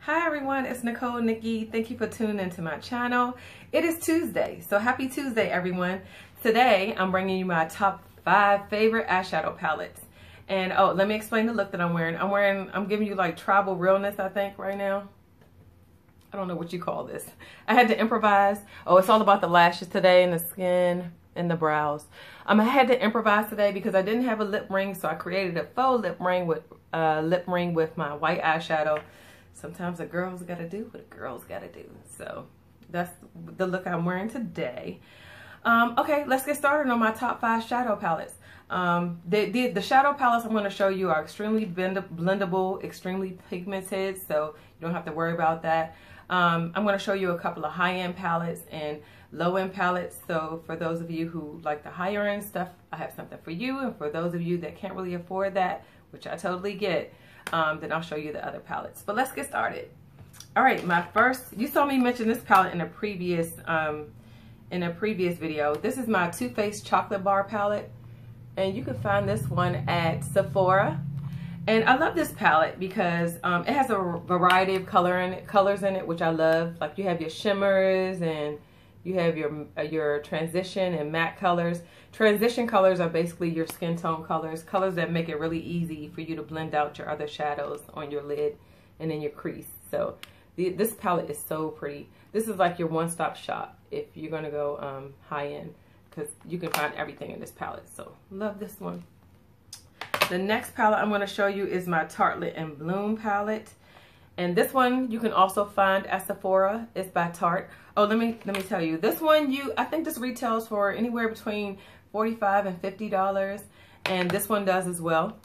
Hi everyone, it's Nicole Nikki. Thank you for tuning into my channel. It is Tuesday, so happy Tuesday everyone. Today I'm bringing you my top 5 favorite eyeshadow palettes. And oh, let me explain the look that I'm wearing. I'm giving you like tribal realness, I think, right now. I don't know what you call this. I had to improvise. Oh, it's all about the lashes today and the skin and the brows. I had to improvise today because I didn't have a lip ring, so I created a faux lip ring with my white eyeshadow. Sometimes a girl's got to do what a girl's got to do. So that's the look I'm wearing today. Okay, let's get started on my top 5 shadow palettes. The shadow palettes I'm going to show you are extremely blendable, extremely pigmented, so you don't have to worry about that. I'm going to show you a couple of high-end palettes and low-end palettes. So for those of you who like the higher-end stuff, I have something for you. And for those of you that can't really afford that, which I totally get, then I'll show you the other palettes. But let's get started. All right, my first, you saw me mention this palette in a previous video. This is my Too Faced Chocolate Bar palette, and you can find this one at Sephora. And I love this palette because it has a variety of colors in it, which I love. Like you have your shimmers and you have your transition and matte colors. Transition colors are basically your skin tone colors that make it really easy for you to blend out your other shadows on your lid and in your crease. So this palette is so pretty. This is like your one-stop shop if you're going to go high-end, because you can find everything in this palette. So love this one. The next palette I'm going to show you is my Tartlette and Bloom palette. And this one you can also find at Sephora. It's by Tarte. Oh, let me tell you, this one I think this retails for anywhere between $45 and $50, and this one does as well.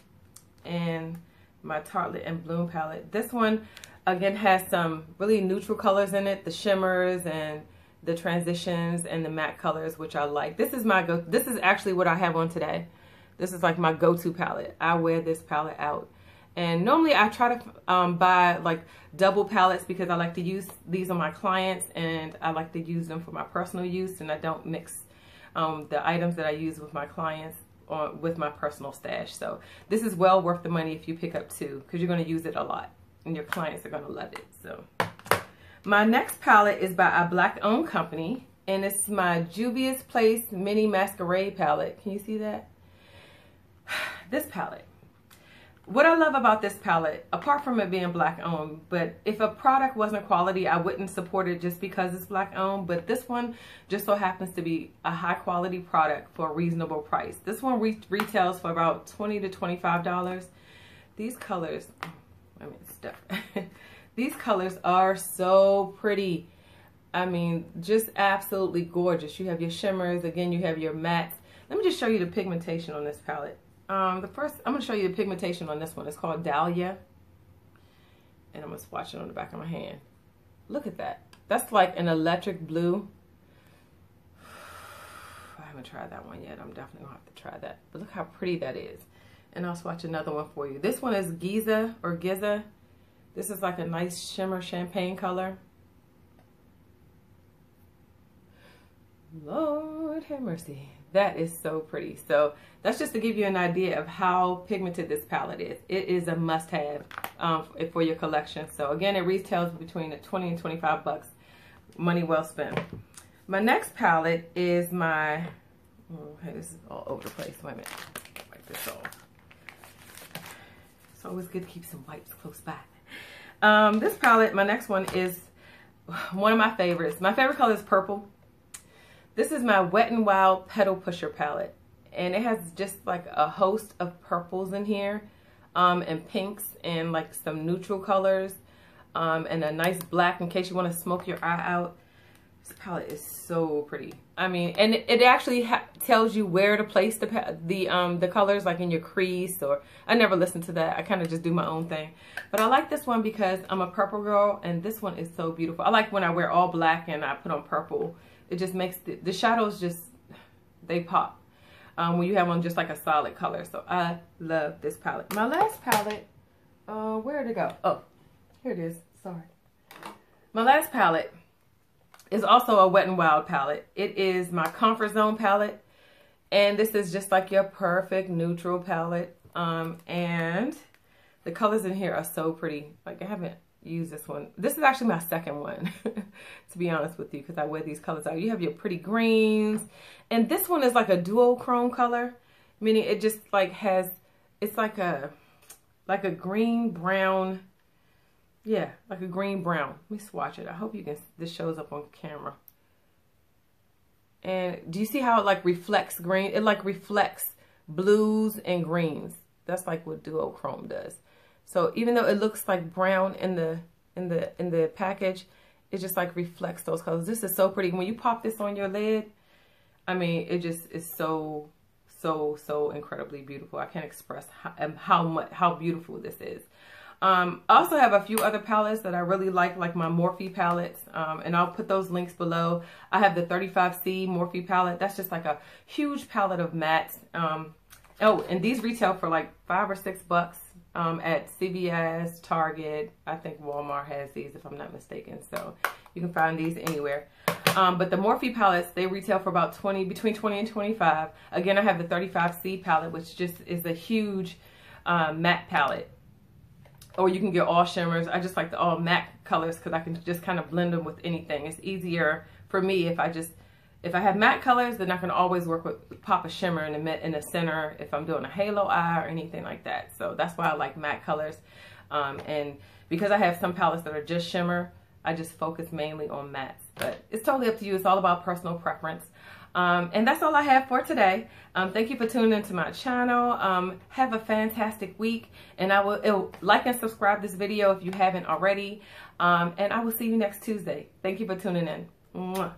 And my Tartlette and Bloom palette. This one again has some really neutral colors in it, the shimmers and the transitions and the matte colors, which I like. This is this is actually what I have on today. This is like my go-to palette. I wear this palette out. And normally I try to buy like double palettes because I like to use these on my clients and I like to use them for my personal use, and I don't mix the items that I use with my clients with my personal stash. So this is well worth the money if you pick up 2, because you're going to use it a lot and your clients are going to love it. So my next palette is by a black owned company, and it's my Julius Place Mini Masquerade palette. Can you see that? This palette. What I love about this palette, apart from it being black owned, but if a product wasn't quality, I wouldn't support it just because it's black owned. But this one just so happens to be a high quality product for a reasonable price. This one retails for about $20 to $25. These colors, I mean, it's different. These colors are so pretty. I mean, just absolutely gorgeous. You have your shimmers, again, you have your mattes. Let me just show you the pigmentation on this palette. I'm going to show you the pigmentation on this one. It's called Dahlia. And I'm going to swatch it on the back of my hand. Look at that. That's like an electric blue. I haven't tried that one yet. I'm definitely going to have to try that. But look how pretty that is. And I'll swatch another one for you. This one is Giza or Giza. This is like a nice shimmer champagne color. Lord have mercy. That is so pretty. So that's just to give you an idea of how pigmented this palette is. It is a must-have for your collection. So again, it retails between $20 and $25. Money well spent. My next palette is my, oh, hey, this is all over the place. Wait a minute. Wipe this off. It's always good to keep some wipes close by. This palette, my next one, is one of my favorites. My favorite color is purple. This is my Wet n Wild Petal Pusher palette, and it has just like a host of purples in here, and pinks, and like some neutral colors, and a nice black in case you want to smoke your eye out. This palette is so pretty. I mean, and it actually tells you where to place the colors, like in your crease, or I never listen to that. I kind of just do my own thing. But I like this one because I'm a purple girl, and this one is so beautiful. I like when I wear all black and I put on purple. It just makes the shadows just, they pop when you have on just like a solid color. So I love this palette. My last palette, where did it go? Oh, here it is. Sorry. My last palette is also a Wet n Wild palette. It is my Comfort Zone palette. And this is just like your perfect neutral palette. And the colors in here are so pretty. Like I haven't use this one. This is actually my second one, to be honest with you, because I wear these colors out. You have your pretty greens, and this one is like a duochrome color, meaning it just like has, it's like a green brown. Yeah, like a green brown. Let me swatch it. I hope you can, this shows up on camera. And do you see how it like reflects green? It like reflects blues and greens. That's like what duochrome does. So even though it looks like brown in the package, it just like reflects those colors. This is so pretty. When you pop this on your lid, I mean, it just is so incredibly beautiful. I can't express how beautiful this is. I also have a few other palettes that I really like my Morphe palettes, and I'll put those links below. I have the 35C Morphe palette. That's just like a huge palette of mattes. Oh, and these retail for like $5 or $6 at CVS, Target. I think Walmart has these if I'm not mistaken. So you can find these anywhere. But the Morphe palettes, they retail for about between 20 and 25. Again, I have the 35C palette, which just is a huge matte palette. Or you can get all shimmers. I just like the all matte colors because I can just kind of blend them with anything. It's easier for me if I have matte colors, then I can always work with pop a shimmer in the center if I'm doing a halo eye or anything like that. So that's why I like matte colors. And because I have some palettes that are just shimmer, I just focus mainly on mattes. But it's totally up to you. It's all about personal preference. And that's all I have for today. Thank you for tuning into my channel. Have a fantastic week. And I will like and subscribe this video if you haven't already. And I will see you next Tuesday. Thank you for tuning in. Mwah.